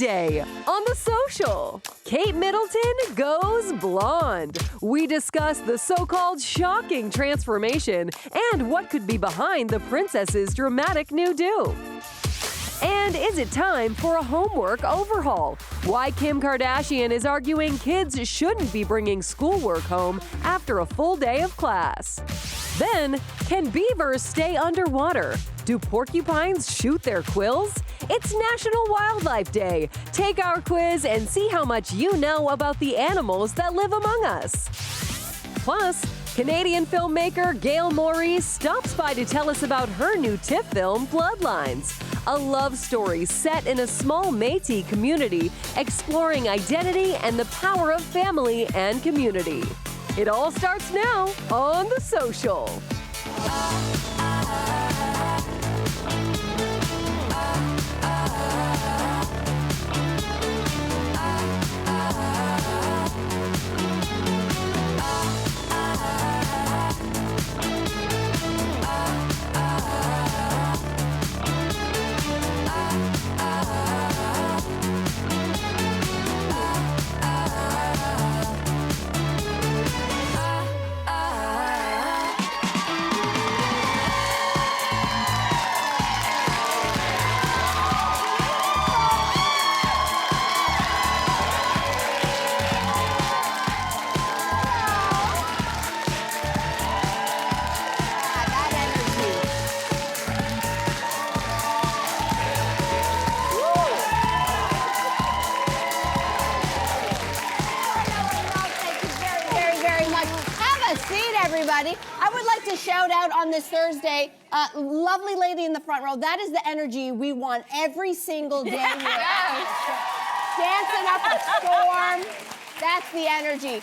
Tuesday on The Social. Kate Middleton goes blonde. We discuss the so-called shocking transformation and what could be behind the princess's dramatic new do. And is it time for a homework overhaul? Why Kim Kardashian is arguing kids shouldn't be bringing schoolwork home after a full day of class. Then, can beavers stay underwater? Do porcupines shoot their quills? It's National Wildlife Day. Take our quiz and see how much you know about the animals that live among us. Plus, Canadian filmmaker Gail Maurice stops by to tell us about her new TIFF film, Bloodlines, a love story set in a small Métis community exploring identity and the power of family and community. It all starts now on The Social. I would like to shout out on this Thursday, lovely lady in the front row. That is the energy we want every single day here. Dancing up a storm. That's the energy.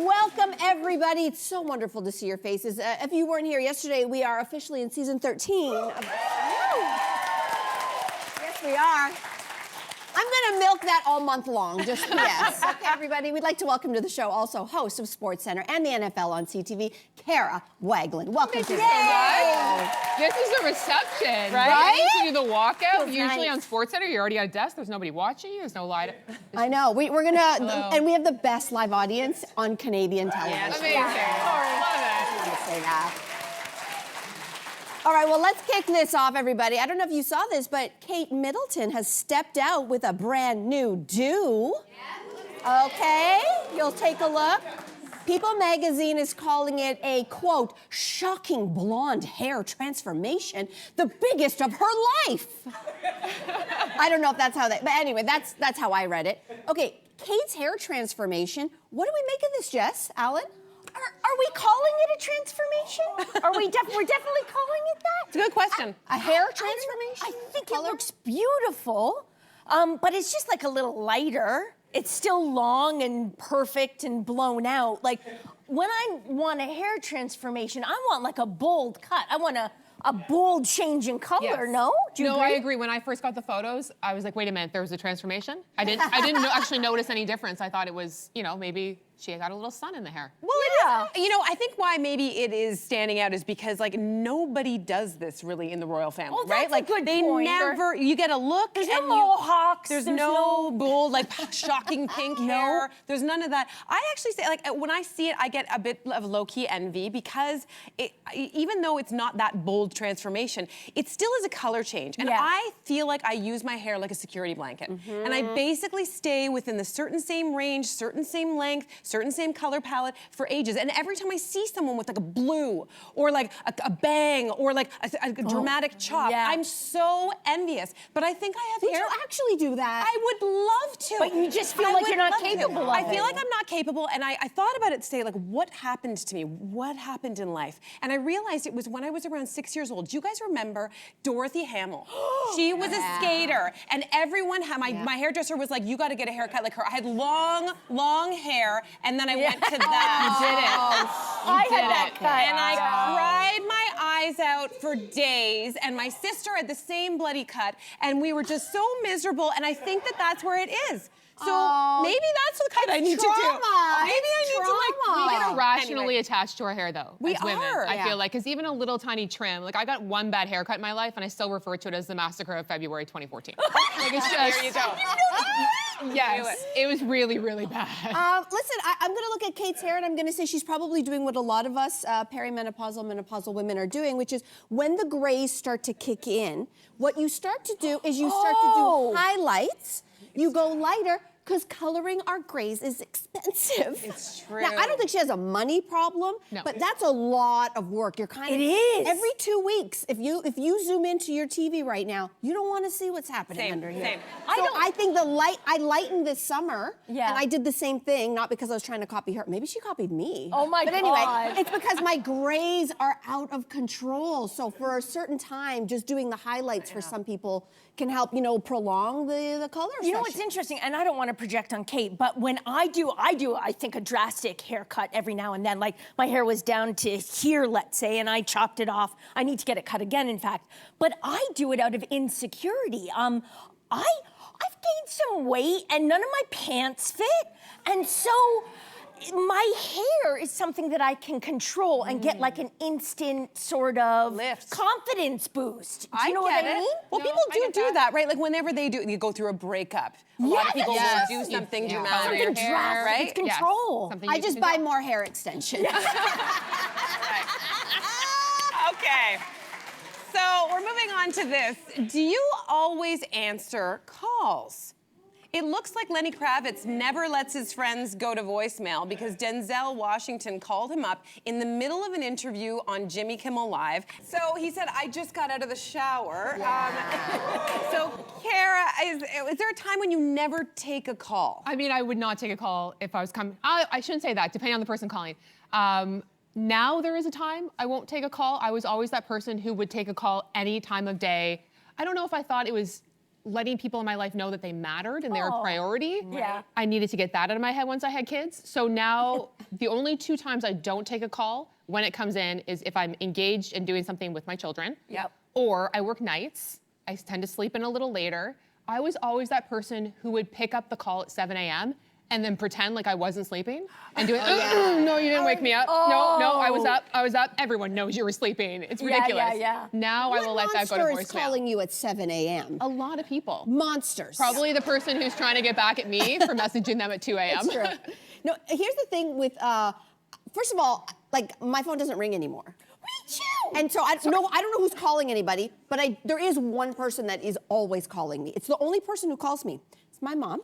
Welcome, everybody. It's so wonderful to see your faces. If you weren't here yesterday, we are officially in season 13. Yes, we are. I'm going to milk that all month long, just yes. Okay, everybody, we'd like to welcome to the show also host of SportsCenter and the NFL on CTV, Kara Wagland. Welcome to the show. This is a reception. Right? To do the walkout. Usually nice. on SportsCenter, you're already at a desk. There's nobody watching you. There's no light. I know. We're going to, and we have the best live audience on Canadian television. Amazing. Love it. I'm going to say that. All right, well, let's kick this off, everybody. I don't know if you saw this, but Kate Middleton has stepped out with a brand new do. Yeah. Okay, you'll take a look. People magazine is calling it a, quote, shocking blonde hair transformation, the biggest of her life. I don't know if that's how but anyway, that's how I read it. Okay, Kate's hair transformation. What do we make of this, Jess Allen? Are we calling it a transformation? We're definitely calling it that? It's a good question. A hair transformation? I think it looks beautiful, but it's just like a little lighter. It's still long and perfect and blown out. Like, when I want a hair transformation, I want like a bold cut. I want a bold change in color, Yes. no? Do you agree? I agree. When I first got the photos, I was like, wait a minute, there was a transformation? I didn't actually notice any difference. I thought it was, maybe she got a little sun in the hair. Well, Yeah. I think why maybe it is standing out is because like nobody does this really in the royal family, Oh, right? that's a Like good they point. never. You get a look. There's and no mohawks. There's no bold, like shocking pink hair. No. There's none of that. I actually say, like, when I see it, I get a bit of low-key envy because even though it's not that bold transformation, it still is a color change. And Yeah. I feel like I use my hair like a security blanket. And I basically stay within the certain same range, certain same length, certain same color palette for ages. And every time I see someone with like a blue or like a bang or like a dramatic chop, yeah. I'm so envious. But I think I have Would hair. you actually do that? I would love to. But you just feel I like would you're not love to. capable of I it. feel like I'm not capable, and I thought about it today, like, what happened to me? What happened in life? And I realized it was when I was around 6 years old. Do you guys remember Dorothy Hamill? She was a skater, and everyone had, my hairdresser was like, you gotta get a haircut like her. I had long hair, and then I went to that. You did it. I had that cut. And I cried my eyes out for days, and my sister had the same bloody cut, and we were just so miserable, and I think that that's where it is. So maybe that's what cut I need to do. Maybe I need to We get irrationally attached to our hair, though. We as women, are. I feel like, because even a little tiny trim, like I got one bad haircut in my life, and I still refer to it as the massacre of February 2014. Like it's just. There you go. Yes, it was really, really bad. Listen, I'm going to look at Kate's hair and I'm going to say she's probably doing what a lot of us perimenopausal, menopausal women are doing, which is when the grays start to kick in, what you start to do is you start to do highlights. You go lighter because coloring our grays is expensive. It's true. Now, I don't think she has a money problem, but that's a lot of work. You're kind of every 2 weeks. If you zoom into your TV right now, you don't want to see what's happening under here. Same. So I think I lightened this summer, and I did the same thing, not because I was trying to copy her. Maybe she copied me. Oh my God. But anyway, God. it's because my grays are out of control. So for a certain time, just doing the highlights for some people can help, prolong the color You know what's interesting, and I don't want to project on Kate, but when I do, I think, a drastic haircut every now and then. Like, my hair was down to here, let's say, and I chopped it off. I need to get it cut again, in fact. But I do it out of insecurity. I've gained some weight, and none of my pants fit. And so my hair is something that I can control and get like an instant sort of confidence boost. Do you know what I mean? Well, people do that, right? Like whenever they go through a breakup, a lot of people will do something dramatic. Something drastic, right? it's control. Something I you just can buy control. more hair extensions. Okay. So we're moving on to this. Do you always answer calls? It looks like Lenny Kravitz never lets his friends go to voicemail because Denzel Washington called him up in the middle of an interview on Jimmy Kimmel Live. So he said, I just got out of the shower. So Kara, is there a time when you never take a call? I mean, I would not take a call if I was coming. I shouldn't say that, depending on the person calling. Now there is a time I won't take a call. I was always that person who would take a call any time of day. I don't know if I thought it was letting people in my life know that they mattered and they were a priority. Yeah. I needed to get that out of my head once I had kids. So now the only 2 times I don't take a call when it comes in is if I'm engaged in doing something with my children. Yep. Or I work nights. I tend to sleep in a little later. I was always that person who would pick up the call at 7 a.m. and then pretend like I wasn't sleeping and do it. No, you didn't wake me up. No, I was up. Everyone knows you were sleeping. It's ridiculous. Yeah. Now I will let that go to Monster is voicemail. calling you at 7 a.m. A lot of people. Monsters. Probably the person who's trying to get back at me for messaging them at 2 a.m. That's true. No, here's the thing with, first of all, like my phone doesn't ring anymore. Me too. And so I don't know who's calling anybody, but there is one person that is always calling me. It's the only person who calls me. It's my mom.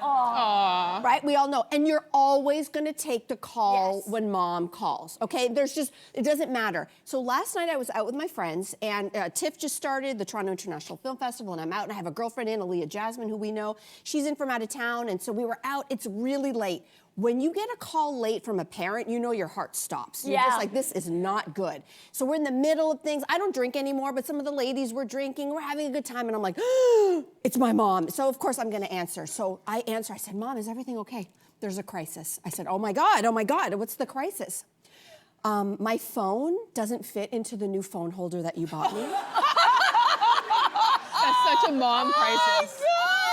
Aww. Right? We all know. And you're always going to take the call when mom calls, okay? It doesn't matter. So last night I was out with my friends, and TIFF just started, the Toronto International Film Festival, and I'm out, and I have a girlfriend in, Aaliyah Jasmine, who we know. She's in from out of town, and so we were out. It's really late. When you get a call late from a parent, you know your heart stops. You're just like, this is not good. So we're in the middle of things. I don't drink anymore, but some of the ladies were drinking. We're having a good time, and I'm like, it's my mom. So of course I'm gonna answer. So I answer. I said, Mom, is everything okay? There's a crisis. I said, oh my God, what's the crisis? My phone doesn't fit into the new phone holder that you bought me. That's such a mom crisis.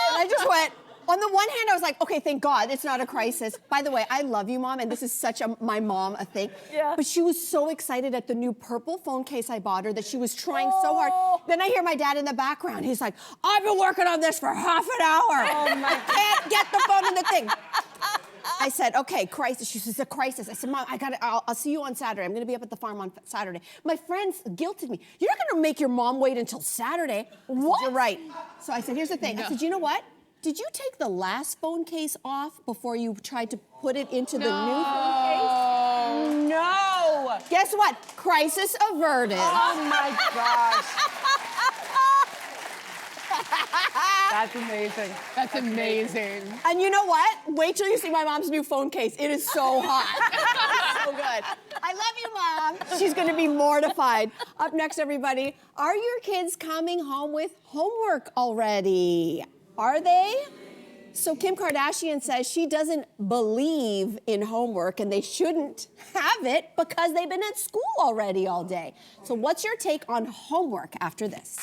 And I just went, on the one hand, I was like, okay, thank God it's not a crisis. By the way, I love you, Mom, and this is such my mom a thing. Yeah. But she was so excited at the new purple phone case I bought her that she was trying so hard. Then I hear my dad in the background. He's like, I've been working on this for half an hour. Oh my! Can't get the phone in the thing. I said, okay, crisis. She says, it's a crisis. I said, Mom, I'll see you on Saturday. I'm going to be up at the farm on Saturday. My friends guilted me. You're not going to make your mom wait until Saturday. What? You're right. So I said, here's the thing. I said, you know what? Did you take the last phone case off before you tried to put it into the new phone case? No. Guess what? Crisis averted. Oh my gosh. That's amazing. That's amazing. And you know what? Wait till you see my mom's new phone case. It is so hot. So good. I love you, Mom. She's going to be mortified. Up next, everybody, are your kids coming home with homework already? Are they? So Kim Kardashian says she doesn't believe in homework and they shouldn't have it because they've been at school already all day. So what's your take on homework after this?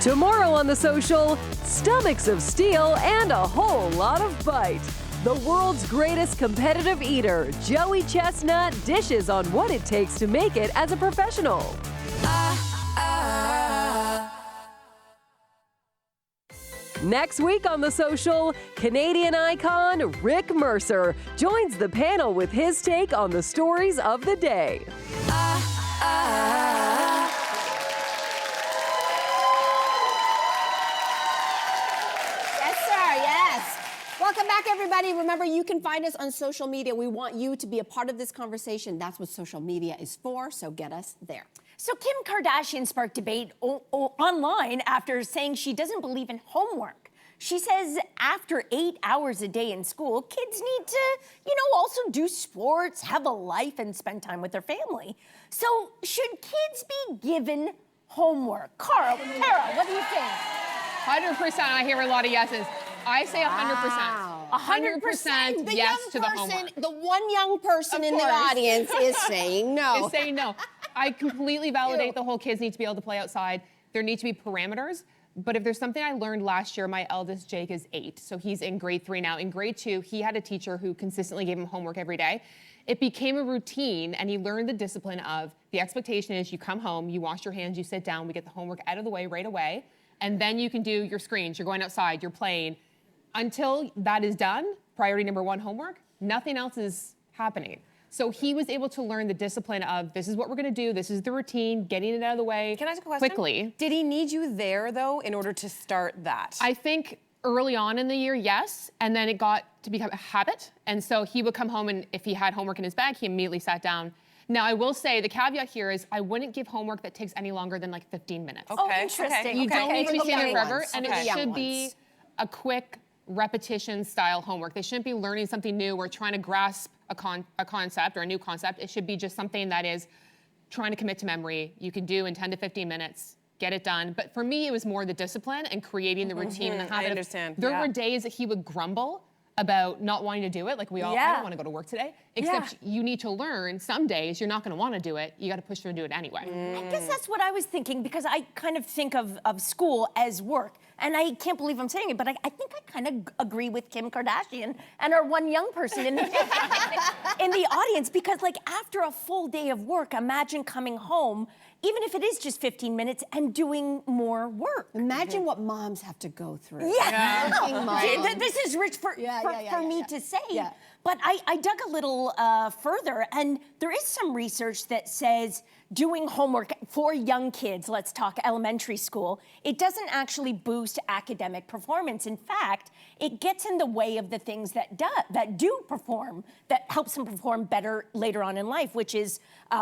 Tomorrow on The Social, stomachs of steel and a whole lot of bite. The world's greatest competitive eater, Joey Chestnut, dishes on what it takes to make it as a professional. Next week on The Social, Canadian icon Rick Mercer joins the panel with his take on the stories of the day. Welcome back, everybody. Remember, you can find us on social media. We want you to be a part of this conversation. That's what social media is for, so get us there. So Kim Kardashian sparked debate online after saying she doesn't believe in homework. She says after 8 hours a day in school, kids need to, also do sports, have a life, and spend time with their family. So should kids be given homework? Kara, what do you think? 100%. I hear a lot of yeses. I say 100%. 100% yes to the homework. The one young person in the audience is saying no. Is saying no. I completely validate the whole kids need to be able to play outside. There need to be parameters. But if there's something I learned last year, my eldest Jake is 8, so he's in grade 3 now. In grade 2, he had a teacher who consistently gave him homework every day. It became a routine, and he learned the discipline of the expectation is you come home, you wash your hands, you sit down, we get the homework out of the way right away, and then you can do your screens, you're going outside, you're playing. Until that is done, priority number 1, homework, nothing else is happening. So he was able to learn the discipline of this is what we're gonna do, this is the routine, getting it out of the way. Can I ask a question? Quickly. Did he need you there, though, in order to start that? I think early on in the year, yes, and then it got to become a habit. And so he would come home, and if he had homework in his bag, he immediately sat down. Now, I will say the caveat here is I wouldn't give homework that takes any longer than like 15 minutes. Okay. Oh, interesting. You don't need to be sitting there forever, ones. and Okay. it should be a quick repetition style homework. They shouldn't be learning something new or trying to grasp a concept or a new concept. It should be just something that is trying to commit to memory. You can do in 10 to 15 minutes, get it done. But for me, it was more the discipline and creating the routine and the habit. I understand. There were days that he would grumble about not wanting to do it. Like I don't want to go to work today. Except you need to learn some days you're not going to want to do it. You got to push through and do it anyway. I guess that's what I was thinking because I kind of think of school as work. And I can't believe I'm saying it, but I think I kind of agree with Kim Kardashian and our one young person in the audience because like after a full day of work, imagine coming home, even if it is just 15 minutes and doing more work. Imagine what moms have to go through. Yeah. This is rich for me to say. Yeah. But I dug a little further, and there is some research that says doing homework for young kids, let's talk elementary school, it doesn't actually boost academic performance. In fact, it gets in the way of the things that do perform, that helps them perform better later on in life, which is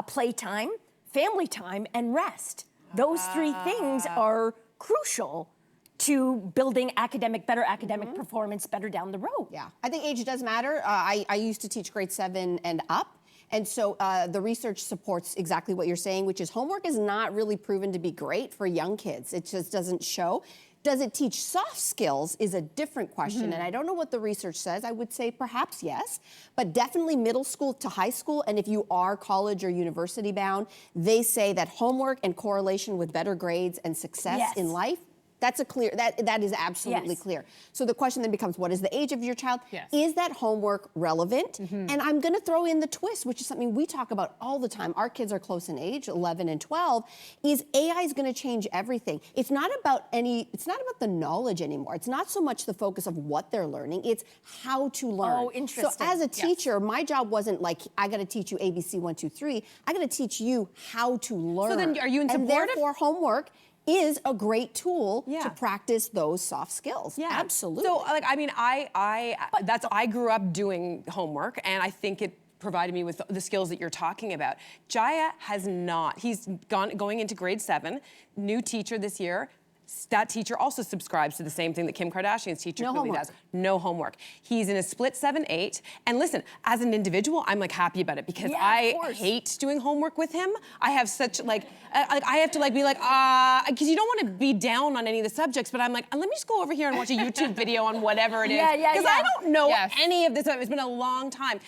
playtime, family time, and rest. Those 3 things are crucial to building better academic performance better down the road. Yeah, I think age does matter. I used to teach grade 7 and up. And so the research supports exactly what you're saying, which is homework is not really proven to be great for young kids. It just doesn't show. Does it teach soft skills is a different question. And I don't know what the research says. I would say perhaps yes, but definitely middle school to high school. And if you are college or university bound, they say that homework and correlation with better grades and success in life, that's a clear, that is absolutely clear. So the question then becomes, what is the age of your child? Is that homework relevant? And I'm gonna throw in the twist, which is something we talk about all the time. Our kids are close in age, 11 and 12, is AI is gonna change everything. It's not about the knowledge anymore. It's not so much the focus of what they're learning, it's how to learn. Oh, interesting. So as a teacher, my job wasn't like, I gotta teach you ABC 1, 2, 3. I gotta teach you how to learn. So then are you in support of? And therefore homework is a great tool to practice those soft skills. Yeah, absolutely. So, like, I mean, I grew up doing homework, and I think it provided me with the skills that you're talking about. Jaya has not. He's going into grade 7, new teacher this year. that teacher also subscribes to the same thing that Kim Kardashian's teacher clearly does. No homework. He's in a split 7-8. And listen, as an individual, I'm like happy about it because I hate doing homework with him. I have such like I have to like be like, because you don't want to be down on any of the subjects, but I'm like, let me just go over here and watch a YouTube video on whatever it is. Because I don't know any of this. It's been a long time.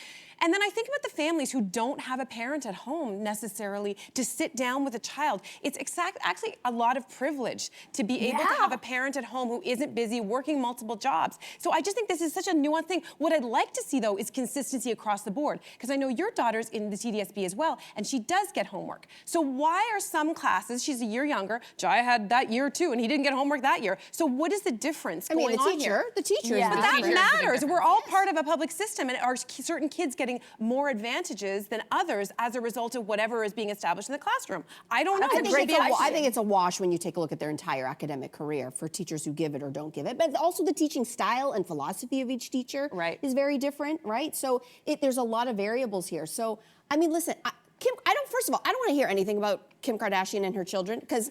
And then I think about the families who don't have a parent at home necessarily to sit down with a child. It's actually a lot of privilege to be able to have a parent at home who isn't busy working multiple jobs. So I just think this is such a nuanced thing. What I'd like to see, though, is consistency across the board. Because I know your daughter's in the TDSB as well, and she does get homework. So why are some classes, she's a year younger, Jai had that year too, and he didn't get homework that year. So what is the difference going on here? The teacher. But that matters. We're all part of a public system, and are certain kids getting more advantages than others as a result of whatever is being established in the classroom? I don't know. I think it's a wash when you take a look at their entire academic career for teachers who give it or don't give it. But also the teaching style and philosophy of each teacher is very different, right? So there's a lot of variables here. So, I mean, listen, Kim, first of all, I don't want to hear anything about Kim Kardashian and her children, because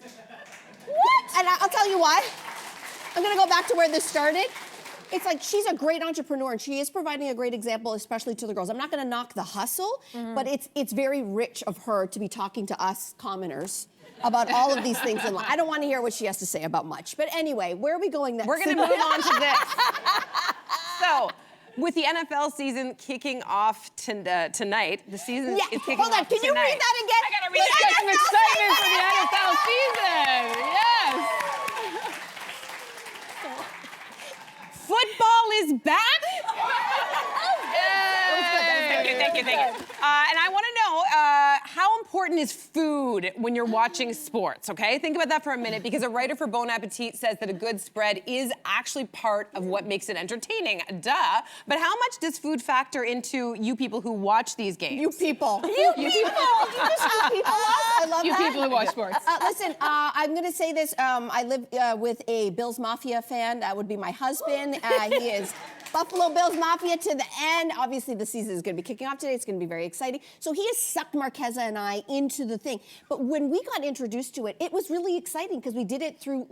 And I'll tell you why. I'm going to go back to where this started. It's like she's a great entrepreneur and she is providing a great example, especially to the girls. I'm not going to knock the hustle, but it's very rich of her to be talking to us commoners about all of these things in life. I don't want to hear what she has to say about much. But anyway, where are we going next? We're going to move on to this. So, with the NFL season kicking off tonight, the season is kicking off tonight. Hold on, can you read that again? I got to read that. Some excitement for the NFL season. Yes. Football is back. Thank you. And I want to know, how important is food when you're watching sports, okay? Think about that for a minute, because a writer for Bon Appetit says that a good spread is actually part of what makes it entertaining. Duh. But how much does food factor into you people who watch these games? You people. You people. I love You that. people who watch sports. Listen, I'm going to say this. I live with a Bills Mafia fan. That would be my husband. He is Buffalo Bills Mafia to the end. Obviously, the season is going to be kicking off today. It's going to be very exciting. So he has sucked Marqueza and I into the thing. But when we got introduced to it, it was really exciting because we did it through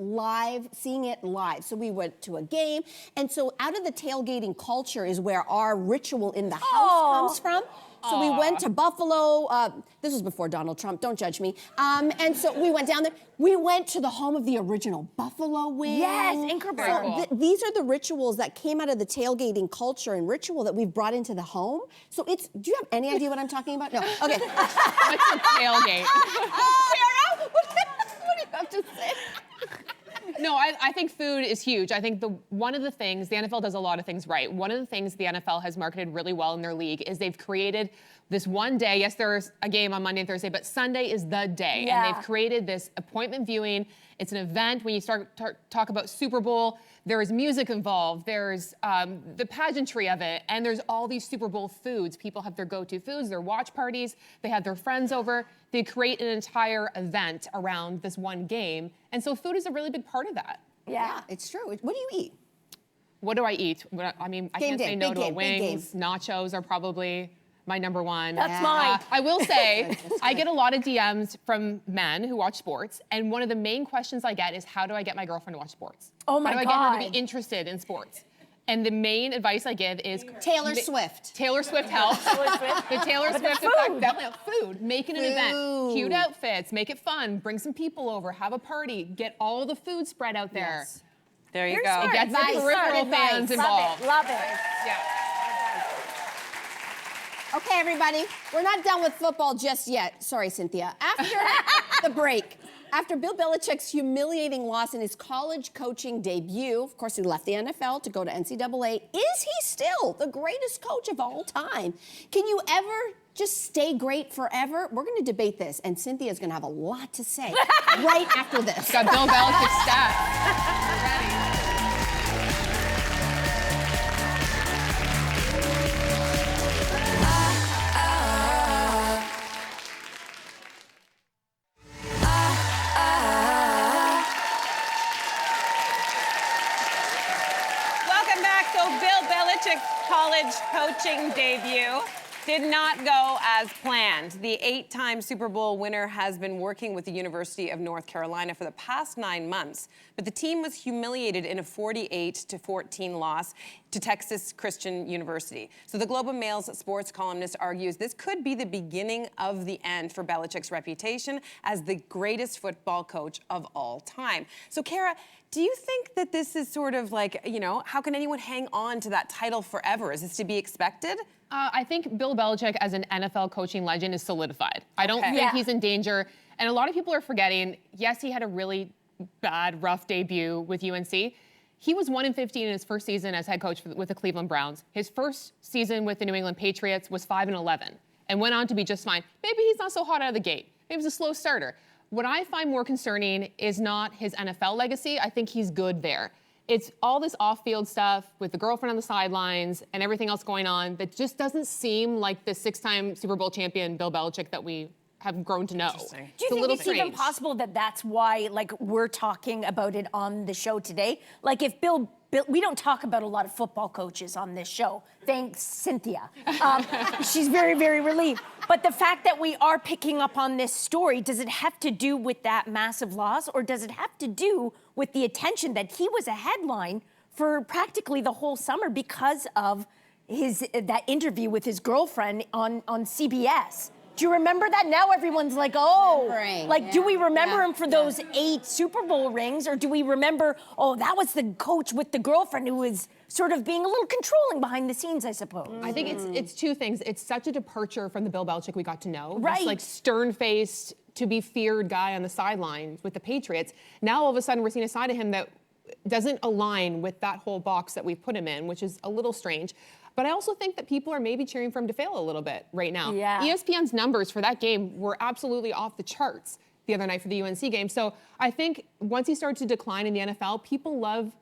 seeing it live. So we went to a game. And so out of the tailgating culture is where our ritual in the house comes from. So we went to Buffalo. This was before Donald Trump. Don't judge me. And so we went down there. We went to the home of the original Buffalo wing. Yes, incredible. So these are the rituals that came out of the tailgating culture and ritual that we've brought into the home. So do you have any idea what I'm talking about? No. Okay. What's a tailgate? Kara, what do you have to say? No, I think food is huge. I think one of the things, the NFL does a lot of things right. One of the things the NFL has marketed really well in their league is they've created this one day. Yes, there's a game on Monday and Thursday, but Sunday is the day. Yeah. And they've created this appointment viewing. It's an event. When you start talk about Super Bowl, there is music involved. There's the pageantry of it. And there's all these Super Bowl foods. People have their go-to foods, their watch parties. They have their friends over. They create an entire event around this one game. And so food is a really big part of that. Yeah, it's true. What do you eat? What do I eat? I mean, I can't say no to a wings. Nachos are probably my number one. That's mine. I will say, I get a lot of DMs from men who watch sports, and one of the main questions I get is, how do I get my girlfriend to watch sports? Oh my How do I get her to God. be interested in sports? And the main advice I give is Taylor Swift. Taylor Swift helps. The Taylor Swift effect, definitely. Food. Make it an event. Cute outfits. Make it fun. Bring some people over. Have a party. Get all the food spread out there. Yes. There you You're go. smart. Get the Nice. peripheral Nice. fans involved. Love it. Yeah. Okay, everybody, we're not done with football just yet. Sorry, Cynthia. After the break, after Bill Belichick's humiliating loss in his college coaching debut, of course, he left the NFL to go to NCAA. Is he still the greatest coach of all time? Can you ever just stay great forever? We're going to debate this, and Cynthia's going to have a lot to say right after this. Got Bill Belichick's stats. Welcome back. So Bill Belichick's college coaching debut. Did not go as planned. The 8-time Super Bowl winner has been working with the University of North Carolina for the past 9 months, but the team was humiliated in a 48-14 loss to Texas Christian University. So the Globe and Mail's sports columnist argues this could be the beginning of the end for Belichick's reputation as the greatest football coach of all time. So Kara, do you think that this is sort of like, you know, how can anyone hang on to that title forever? Is this to be expected? I think Bill Belichick as an NFL coaching legend is solidified. I don't think he's in danger. And a lot of people are forgetting, yes, he had a really bad, rough debut with UNC. He was 1-15 in his first season as head coach with the Cleveland Browns. His first season with the New England Patriots was 5-11 and went on to be just fine. Maybe he's not so hot out of the gate. Maybe he's a slow starter. What I find more concerning is not his NFL legacy. I think he's good there. It's all this off-field stuff with the girlfriend on the sidelines and everything else going on that just doesn't seem like the 6-time Super Bowl champion Bill Belichick that we have grown to know. Do you think it's even possible that that's why, like, we're talking about it on the show today? Like, if Bill, we don't talk about a lot of football coaches on this show. Thanks, Cynthia. She's very, very relieved. But the fact that we are picking up on this story, does it have to do with that massive loss, or does it have to do with the attention that he was a headline for practically the whole summer because of that interview with his girlfriend on CBS? Do you remember that? Now everyone's like, oh, like, do we remember him for those 8 Super Bowl rings, or do we remember, oh, that was the coach with the girlfriend who was sort of being a little controlling behind the scenes, I suppose? I think it's two things. It's such a departure from the Bill Belichick we got to know. Right. This, like, stern-faced, to-be-feared guy on the sidelines with the Patriots. Now, all of a sudden, we're seeing a side of him that doesn't align with that whole box that we've put him in, which is a little strange. But I also think that people are maybe cheering for him to fail a little bit right now. Yeah. ESPN's numbers for that game were absolutely off the charts the other night for the UNC game. So I think once he started to decline in the NFL, people love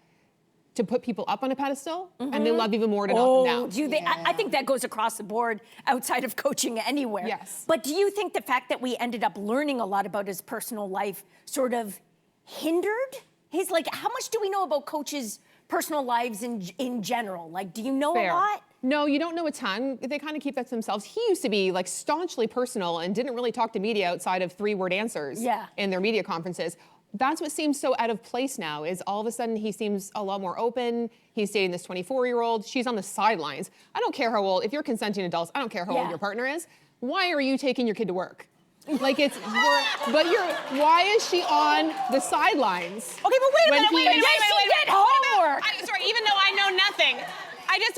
to put people up on a pedestal, and they love even more to knock them down. Do they? I think that goes across the board outside of coaching anywhere. Yes. But do you think the fact that we ended up learning a lot about his personal life sort of hindered his, like, how much do we know about coaches' personal lives in general? Like, do you know a lot? No, you don't know a ton. They kind of keep that to themselves. He used to be, like, staunchly personal and didn't really talk to media outside of 3-word answers in their media conferences. That's what seems so out of place now, is all of a sudden he seems a lot more open. He's dating this 24-year-old. She's on the sidelines. I don't care how old, if you're consenting adults, I don't care how old your partner is. Why are you taking your kid to work? Like, why is she on the sidelines? Okay, but wait a minute, wait. She did homework. Sorry, even though I know nothing.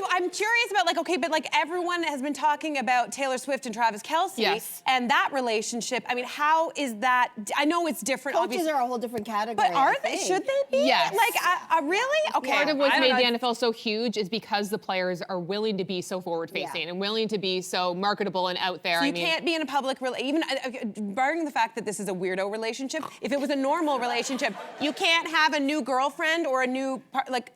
I'm curious about, like, okay, but, like, everyone has been talking about Taylor Swift and Travis Kelce and that relationship. I mean, how is that? I know it's different. Coaches are a whole different category. But are they? Should they be? Yes. Like, really? Okay. Part of what's made the NFL so huge is because the players are willing to be so forward-facing and willing to be so marketable and out there. So you can't be in a public, even barring the fact that this is a weirdo relationship. If it was a normal relationship, you can't have a new girlfriend or a new,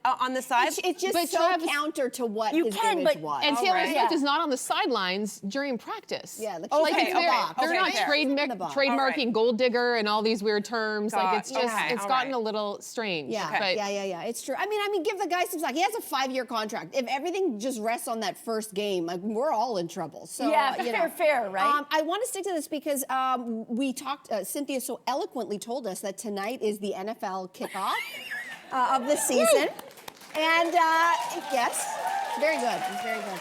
on the side. It's just so counter to what his image was. And Taylor Swift is not on the sidelines during practice. Yeah, they're not trademarking gold digger and all these weird terms. Like, it's just it's gotten a little strange. Yeah. It's true. I mean, give the guy some slack. He has a 5-year contract. If everything just rests on that first game, like, we're all in trouble. So fair, right? I want to stick to this because we talked. Cynthia so eloquently told us that tonight is the NFL kickoff of the season. And yes, very good. It's very good.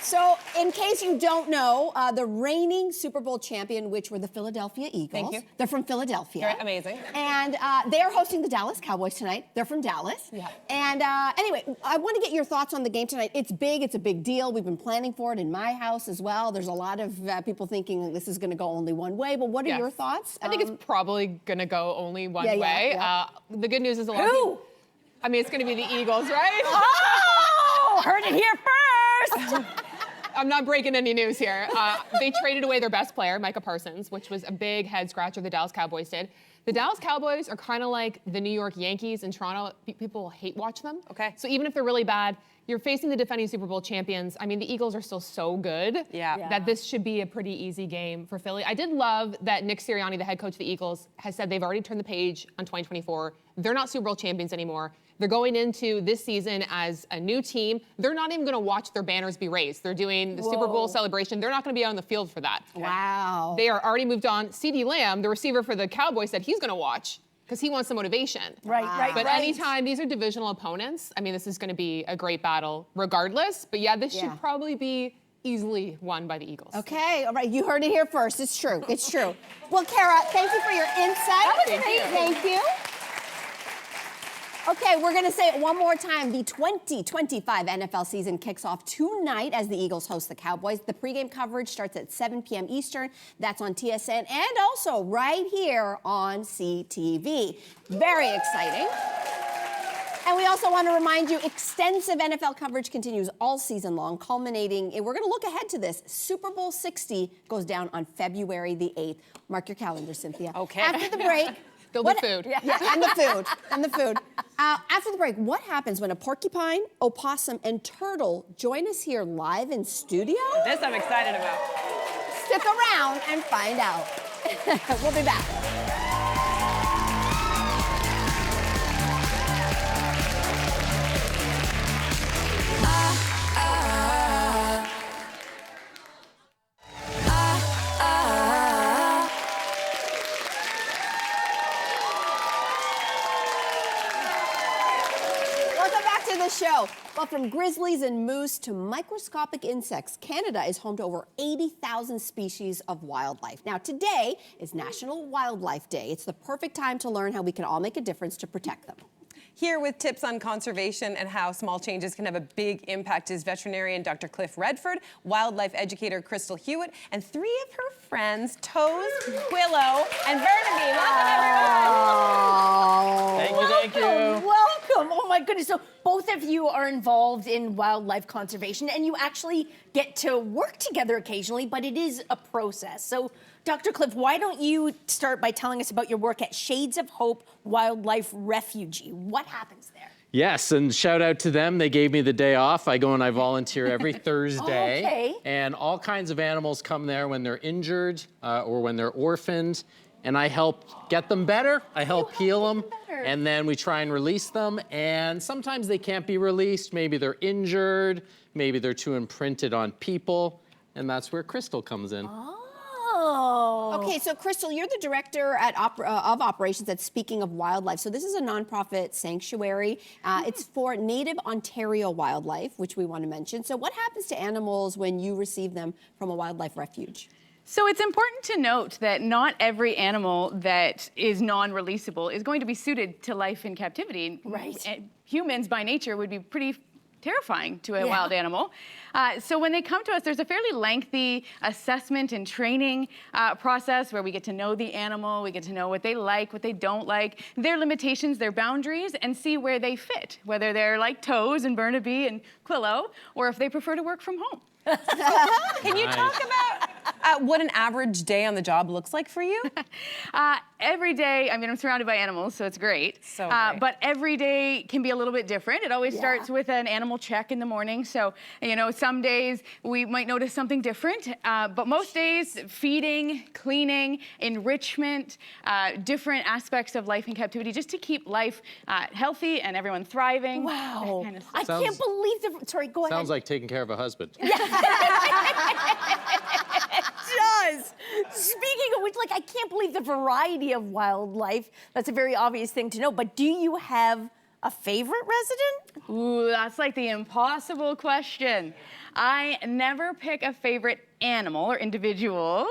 So, in case you don't know, the reigning Super Bowl champion, which were the Philadelphia Eagles. Thank you. They're from Philadelphia. Very amazing. And they are hosting the Dallas Cowboys tonight. They're from Dallas. Yeah. And anyway, I want to get your thoughts on the game tonight. It's big. It's a big deal. We've been planning for it in my house as well. There's a lot of people thinking this is going to go only one way. But what are your thoughts? I think it's probably going to go only one way. The good news is a lot of people, I mean, it's going to be the Eagles, right? Oh, heard it here first. I'm not breaking any news here. They traded away their best player, Micah Parsons, which was a big head scratcher the Dallas Cowboys did. The Dallas Cowboys are kind of like the New York Yankees in Toronto. People hate watch them. Okay. So even if they're really bad, you're facing the defending Super Bowl champions. I mean, the Eagles are still so good that this should be a pretty easy game for Philly. I did love that Nick Sirianni, the head coach of the Eagles, has said they've already turned the page on 2024. They're not Super Bowl champions anymore. They're going into this season as a new team. They're not even going to watch their banners be raised. They're doing the Super Bowl celebration. They're not going to be on the field for that. Wow. They are already moved on. CeeDee Lamb, the receiver for the Cowboys, said he's going to watch because he wants some motivation. Right. But anytime these are divisional opponents, I mean, this is going to be a great battle regardless. But yeah, this should probably be easily won by the Eagles. Okay, all right, you heard it here first. It's true, it's true. Well, Kara, thank you for your insight. That was great. Thank you. Okay, we're going to say it one more time. The 2025 NFL season kicks off tonight as the Eagles host the Cowboys. The pregame coverage starts at 7 p.m. Eastern. That's on TSN and also right here on CTV. Very exciting. And we also want to remind you, extensive NFL coverage continues all season long, culminating, and we're going to look ahead to this. Super Bowl 60 goes down on February the 8th. Mark your calendar, Cynthia. Okay. After the break. Build the food. Yeah, and the food, and the food. After the break, what happens when a porcupine, opossum, and turtle join us here live in studio? This I'm excited about. Stick around and find out. We'll be back. Show. Well, from grizzlies and moose to microscopic insects, Canada is home to over 80,000 species of wildlife. Now, today is National Wildlife Day. It's the perfect time to learn how we can all make a difference to protect them. Here with tips on conservation and how small changes can have a big impact is veterinarian Dr. Cliff Redford, wildlife educator Crystal Hewitt, and three of her friends, Toes, Willow, and Burnaby. Welcome, everyone. Thank you. Welcome. Oh my goodness. So both of you are involved in wildlife conservation and you actually get to work together occasionally, but it is a process. So Dr. Cliff, why don't you start by telling us about your work at Shades of Hope Wildlife Refuge? What happens there? Yes, and shout out to them. They gave me the day off. I go and I volunteer every Thursday. Okay. And all kinds of animals come there when they're injured or when they're orphaned. And I help get them better. I help heal them. And then we try and release them. And sometimes they can't be released. Maybe they're injured. Maybe they're too imprinted on people. And that's where Crystal comes in. Oh. Okay, so Crystal, you're the director at of operations at Speaking of Wildlife. So this is a nonprofit sanctuary. It's for native Ontario wildlife, which we want to mention. So what happens to animals when you receive them from a wildlife refuge? So it's important to note that not every animal that is non-releasable is going to be suited to life in captivity. Right. Humans, by nature, would be pretty terrifying to a wild animal. So when they come to us, there's a fairly lengthy assessment and training process where we get to know the animal, we get to know what they like, what they don't like, their limitations, their boundaries, and see where they fit, whether they're like Toes and Burnaby and Quillo, or if they prefer to work from home. Can you talk about what an average day on the job looks like for you? Every day, I mean, I'm surrounded by animals, so it's great. So great. But every day can be a little bit different. It always starts with an animal check in the morning. So, you know, some days we might notice something different, but most days, feeding, cleaning, enrichment, different aspects of life in captivity, just to keep life healthy and everyone thriving. Wow. Kind of I can't believe the, sorry, go ahead. Sounds like taking care of a husband. It does. Speaking of which, like, I can't believe the variety of wildlife. That's a very obvious thing to know. But do you have a favorite resident? Ooh, that's like the impossible question. I never pick a favorite animal or individual,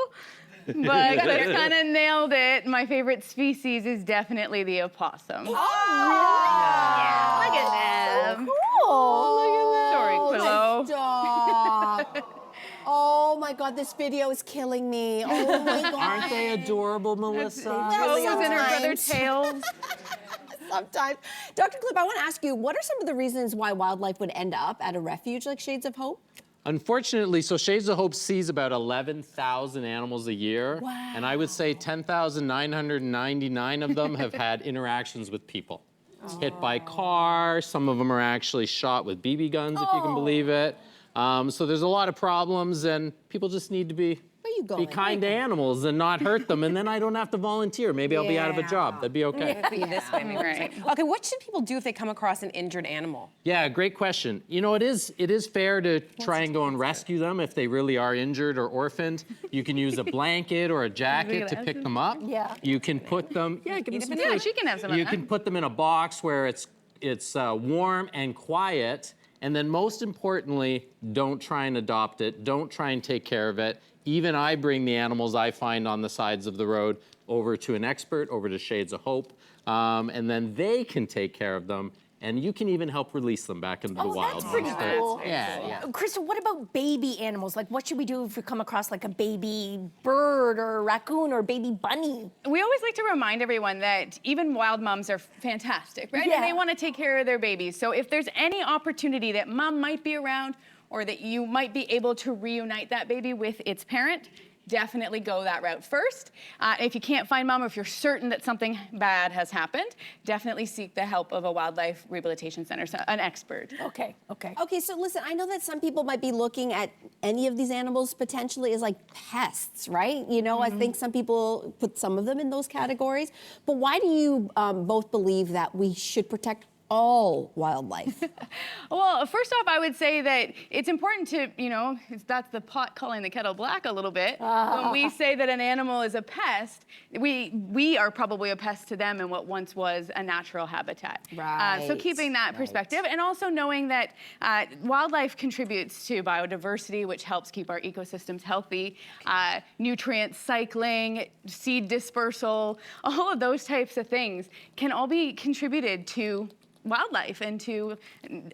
but Cliff kind of nailed it. My favorite species is definitely the opossum. Oh, yeah, look at them. cool. Sorry, Quillo. Stop. Oh my God, this video is killing me. Oh my God. Aren't they adorable, Melissa? Toes and her brother Tails. Sometimes. Dr. Cliff, I want to ask you, what are some of the reasons why wildlife would end up at a refuge like Shades of Hope? Unfortunately, so Shades of Hope sees about 11,000 animals a year. Wow. And I would say 10,999 of them have had interactions with people. hit by cars. Some of them are actually shot with BB guns, if you can believe it. So there's a lot of problems, and people just need to be kind to animals and not hurt them, and then I don't have to volunteer. Maybe I'll be out of a job. That'd be okay. Right. Okay, what should people do if they come across an injured animal? Yeah, great question. You know, it is fair to try and go and rescue them if they really are injured or orphaned. You can use a blanket or a jacket to pick them up. Yeah. You can put them. Yeah, give them some food. She can have some of You that. can put them in a box where it's warm and quiet. And then most importantly, don't try and adopt it. Don't try and take care of it. Even I bring the animals I find on the sides of the road over to an expert, over to Shades of Hope, and then they can take care of them. And you can even help release them back into the wild. That's pretty cool. Yeah. Crystal, what about baby animals? Like, what should we do if we come across like a baby bird or a raccoon or a baby bunny? We always like to remind everyone that even wild moms are fantastic, right? Yeah. And they want to take care of their babies. So if there's any opportunity that mom might be around or that you might be able to reunite that baby with its parent, definitely go that route first. If you can't find mom, or if you're certain that something bad has happened, definitely seek the help of a wildlife rehabilitation center, so an expert. Okay. Okay, so listen, I know that some people might be looking at any of these animals potentially as like pests, right? You know, I think some people put some of them in those categories. But why do you both believe that we should protect all wildlife? Well, first off, I would say that it's important to, that's the pot calling the kettle black a little bit. When we say that an animal is a pest, we are probably a pest to them in what once was a natural habitat. Right. So keeping that perspective, and also knowing that wildlife contributes to biodiversity, which helps keep our ecosystems healthy, nutrient cycling, seed dispersal, all of those types of things can all be contributed to wildlife and to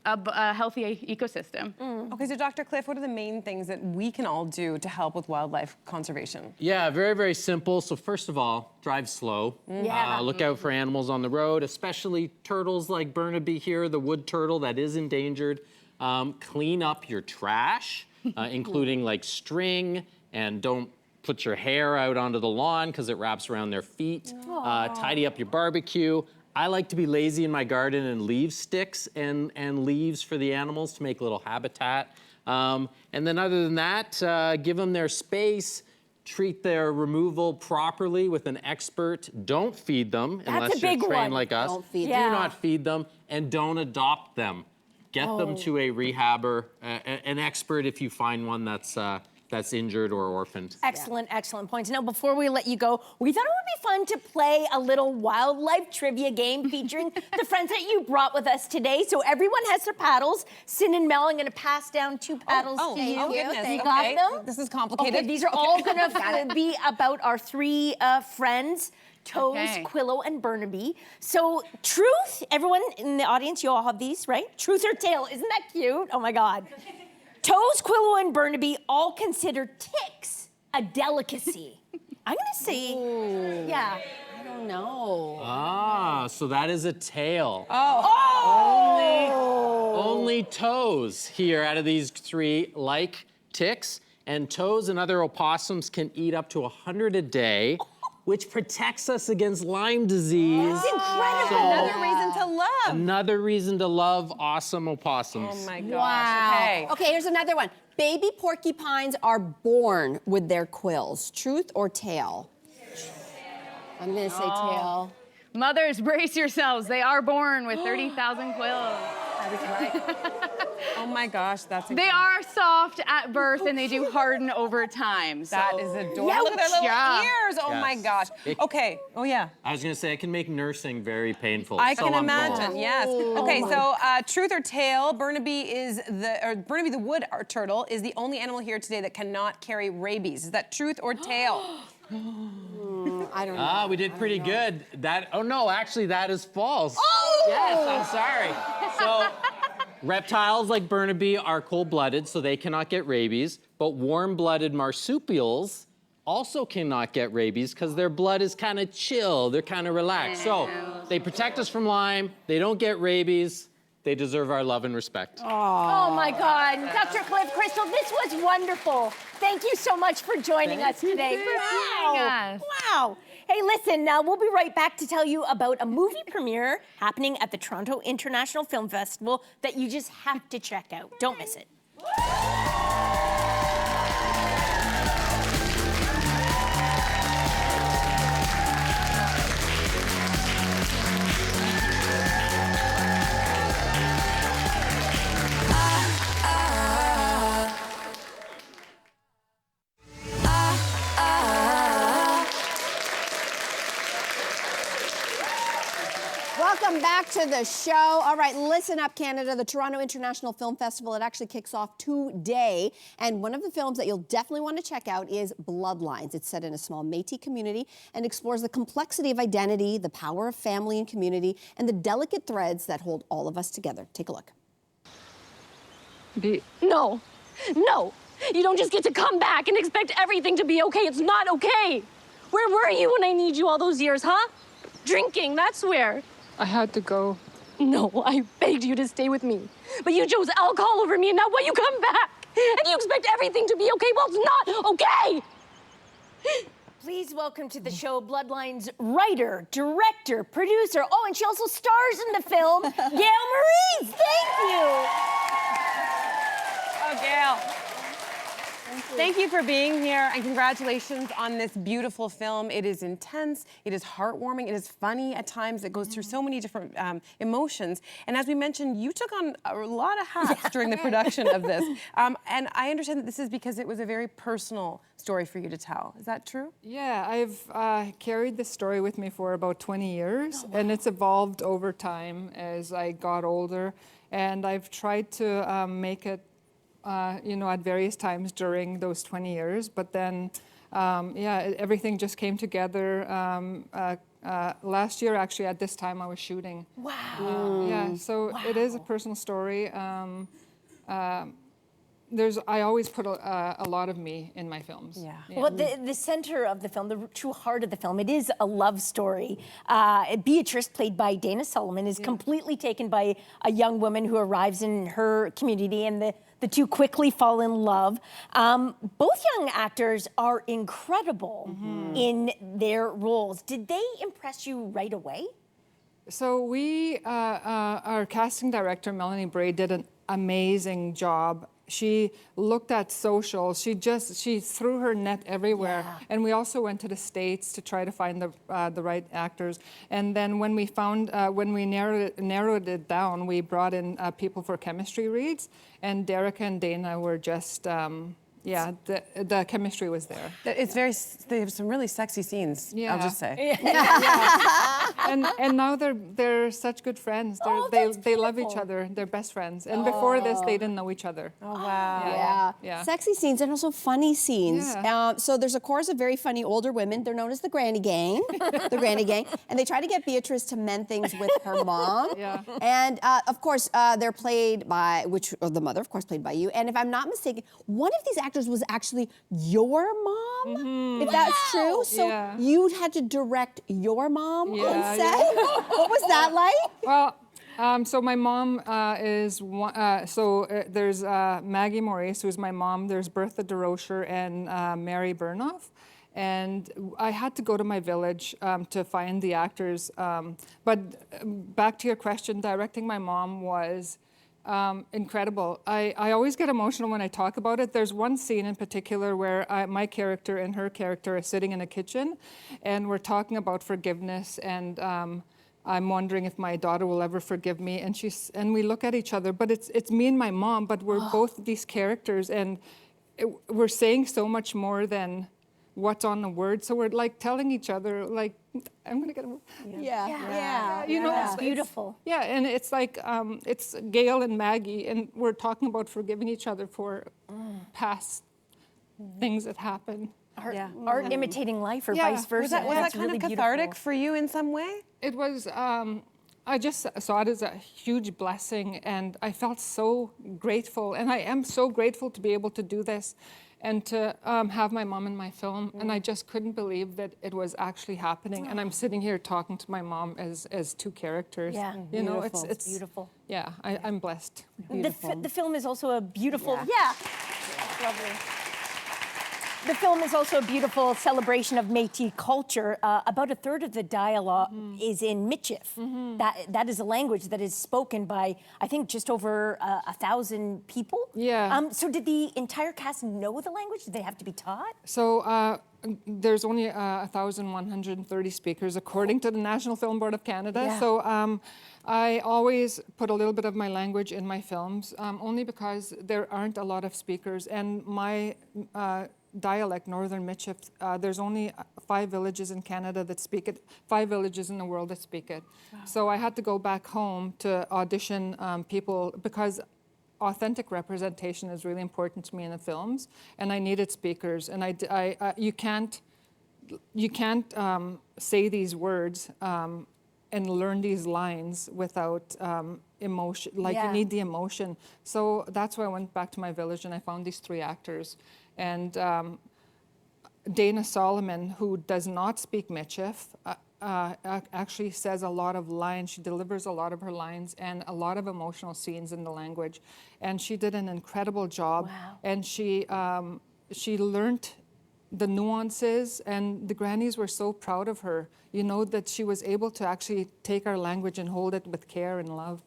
a healthy ecosystem. Okay, so Dr. Cliff, what are the main things that we can all do to help with wildlife conservation? Yeah, very, very simple. So first of all, drive slow. Look out for animals on the road, especially turtles like Burnaby here, the wood turtle that is endangered. Clean up your trash, including like string, and don't put your hair out onto the lawn because it wraps around their feet. Tidy up your barbecue. I like to be lazy in my garden and leave sticks and leaves for the animals to make a little habitat. And then other than that, give them their space, treat their removal properly with an expert. Don't feed them unless you're trained like us. Don't feed them. Do not feed them, and don't adopt them. Get them to a rehabber, an expert if you find one that's injured or orphaned. Excellent points. Now, before we let you go, we thought it would be fun to play a little wildlife trivia game featuring the friends that you brought with us today. So everyone has their paddles. Sin and Mel, I'm gonna pass down 2 paddles to you. Oh, goodness. You got them? This is complicated. Okay, these are all gonna be about our 3 friends, Toes, Okay. Quillo, and Burnaby. So truth, everyone in the audience, you all have these, right? Truth or tale, isn't that cute? Oh my God. Toes, Quillo, and Burnaby all consider ticks a delicacy. I'm gonna say, yeah. I don't know. So that is a tail. Oh! Only Toes here out of these 3 like ticks, and Toes and other opossums can eat up to 100 a day, which protects us against Lyme disease. That's incredible. Another reason to love. Another reason to love awesome opossums. Oh my gosh. Wow. Okay, here's another one. Baby porcupines are born with their quills. Truth or tale? I'm gonna say tail. Mothers, brace yourselves. They are born with 30,000 quills. Oh my gosh, that's They are soft at birth and they do harden over time. That is adorable. Look at their little ears. Oh my gosh. Okay. Oh yeah. I was gonna say, it can make nursing very painful. I so can unpleasant. imagine. Yes. Okay. So, truth or tale? Burnaby the wood turtle is the only animal here today that cannot carry rabies. Is that truth or tale? I don't know. We did pretty good. Actually, that is false. Oh! Yes, I'm sorry. So, reptiles like Burnaby are cold-blooded, so they cannot get rabies, but warm-blooded marsupials also cannot get rabies because their blood is kind of chill, they're kind of relaxed. So, they protect us from Lyme, they don't get rabies, they deserve our love and respect. Oh my God. Dr. Cliff, Crystal, this was wonderful. Thank you so much for joining us today. Wow. Wow. Hey, listen, we'll be right back to tell you about a movie premiere happening at the Toronto International Film Festival that you just have to check out. Don't miss it. Welcome back to the show. All right, listen up, Canada. The Toronto International Film Festival, it actually kicks off today. And one of the films that you'll definitely want to check out is Bloodlines. It's set in a small Métis community and explores the complexity of identity, the power of family and community, and the delicate threads that hold all of us together. Take a look. No, you don't just get to come back and expect everything to be okay. It's not okay. Where were you when I need you all those years, huh? Drinking, that's where. I had to go. No, I begged you to stay with me. But you chose alcohol over me, and now why you come back? And you expect everything to be okay? Well, it's not okay! Please welcome to the show Bloodlines writer, director, producer. Oh, and she also stars in the film, Gail Maurice. Thank you. Oh, Gail. Thank you for being here, and congratulations on this beautiful film. It is intense, it is heartwarming, it is funny at times, it goes through so many different emotions. And as we mentioned, you took on a lot of hats during the production of this. And I understand that this is because it was a very personal story for you to tell. Is that true? Yeah, I've carried this story with me for about 20 years, and it's evolved over time as I got older. And I've tried to make it at various times during those 20 years. But then, everything just came together. Last year, actually, at this time, I was shooting. Wow. So it is a personal story. I always put a lot of me in my films. Yeah. Well, the center of the film, the true heart of the film, it is a love story. Beatrice, played by Dana Solomon, is completely taken by a young woman who arrives in her community, and the two quickly fall in love. Both young actors are incredible in their roles. Did they impress you right away? So our casting director, Melanie Bray, did an amazing job. She looked at social. She threw her net everywhere. Yeah. And we also went to the States to try to find the right actors. And then when we found, when we narrowed it down, we brought in people for chemistry reads. And Derek and Dana were just, the chemistry was there. They have some really sexy scenes, I'll just say. And now they're such good friends. They love each other. They're best friends. And before this, they didn't know each other. Oh, wow. Yeah. Sexy scenes and also funny scenes. Yeah. So there's a chorus of very funny older women. They're known as the Granny Gang. The Granny Gang. And they try to get Beatrice to mend things with her mom. Yeah. And of course, they're played by, the mother, of course, played by you. And if I'm not mistaken, one of these actors was actually your mom, if that's true. So you had to direct your mom on set? What was that like? Well, so my mom is one, there's Maggie Maurice, who's my mom. There's Bertha DeRocher and Mary Burnoff. And I had to go to my village to find the actors. But back to your question, directing my mom was incredible. I always get emotional when I talk about it. There's one scene in particular where my character and her character are sitting in a kitchen, and we're talking about forgiveness, and I'm wondering if my daughter will ever forgive me. And we look at each other, but it's me and my mom, but we're both these characters, and we're saying so much more than what's on the word. So we're like telling each other, like, I'm gonna get a... You know, it's beautiful. And it's like, it's Gail and Maggie, and we're talking about forgiving each other for past things that happened. Art imitating life, or vice versa. Was that kind of cathartic for you in some way? It was, I just saw it as a huge blessing, and I felt so grateful, and I am so grateful to be able to do this and to have my mom in my film, and I just couldn't believe that it was actually happening. And I'm sitting here talking to my mom as two characters. Yeah, you know, it's beautiful. Yeah, I'm blessed. The film is also a beautiful. It's lovely. The film is also a beautiful celebration of Métis culture. About a third of the dialogue is in Michif. That is a language that is spoken by, I think, just over 1,000 people. Yeah. So did the entire cast know the language? Did they have to be taught? So there's only 1,130 speakers according to the National Film Board of Canada. Yeah. So I always put a little bit of my language in my films, only because there aren't a lot of speakers. And my dialect, Northern Michif, there's only 5 villages in Canada that speak it, 5 villages in the world that speak it. Wow. So I had to go back home to audition people because authentic representation is really important to me in the films, and I needed speakers. And you can't say these words and learn these lines without emotion. Like you need the emotion. So that's why I went back to my village and I found these 3 actors. And Dana Solomon, who does not speak Michif, actually says a lot of lines. She delivers a lot of her lines and a lot of emotional scenes in the language. And she did an incredible job. Wow. And she learned the nuances, and the grannies were so proud of her, you know, that she was able to actually take our language and hold it with care and love.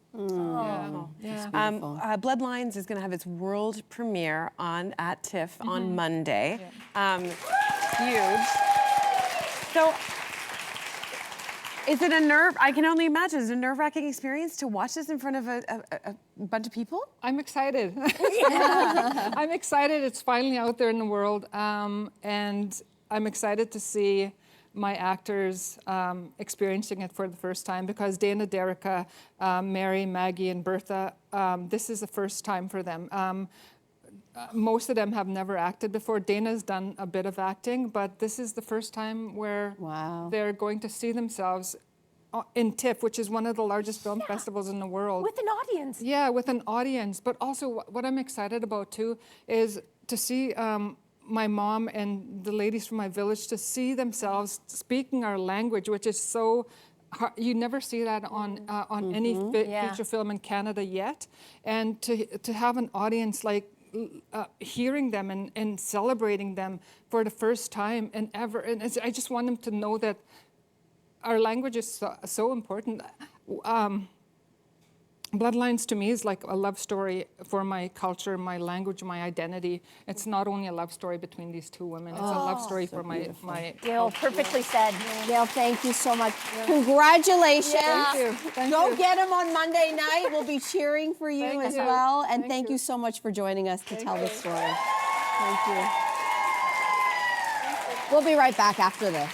Bloodlines is going to have its world premiere at TIFF on Monday. Huge. So, is it I can only imagine, is it a nerve-wracking experience to watch this in front of a bunch of people? I'm excited. I'm excited. It's finally out there in the world. And I'm excited to see my actors experiencing it for the first time, because Dana, Derica, Mary, Maggie, and Bertha, this is the first time for them. Most of them have never acted before. Dana's done a bit of acting, but this is the first time where they're going to see themselves in TIFF, which is one of the largest film festivals in the world. With an audience. Yeah, with an audience. But also what I'm excited about too is to see my mom and the ladies from my village to see themselves speaking our language, which is so hard. You never see that on any feature film in Canada yet. And to have an audience like hearing them and celebrating them for the first time and ever. And I just want them to know that our language is so important. Bloodlines to me is like a love story for my culture, my language, my identity. It's not only a love story between these 2 women. It's a love story for my Gail, perfectly said. Gail, thank you so much. Congratulations. Thank you. Thank Go you. get them on Monday night. We'll be cheering for you Thank as you. well. And Thank you. you so much for joining us to tell the story. Thank you. We'll be right back after this.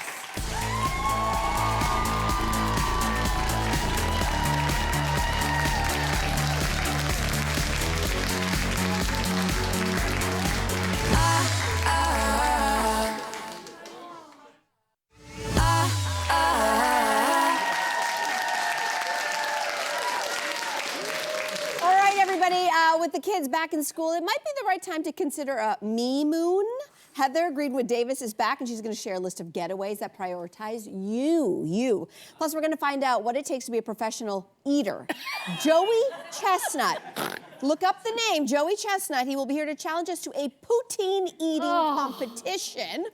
With the kids back in school, it might be the right time to consider a me moon. Heather Greenwood-Davis is back, and she's going to share a list of getaways that prioritize you. Plus, we're going to find out what it takes to be a professional eater. Joey Chestnut. Look up the name, Joey Chestnut. He will be here to challenge us to a poutine eating competition.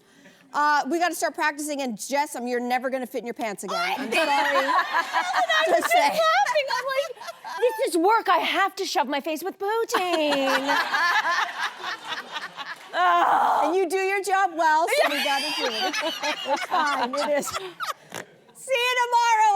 We got to start practicing, and Jess, you're never going to fit in your pants again. I'm sorry. I'm like, this is work. I have to shove my face with poutine. And you do your job well, so we got to do it. It's fine. It is. See you tomorrow.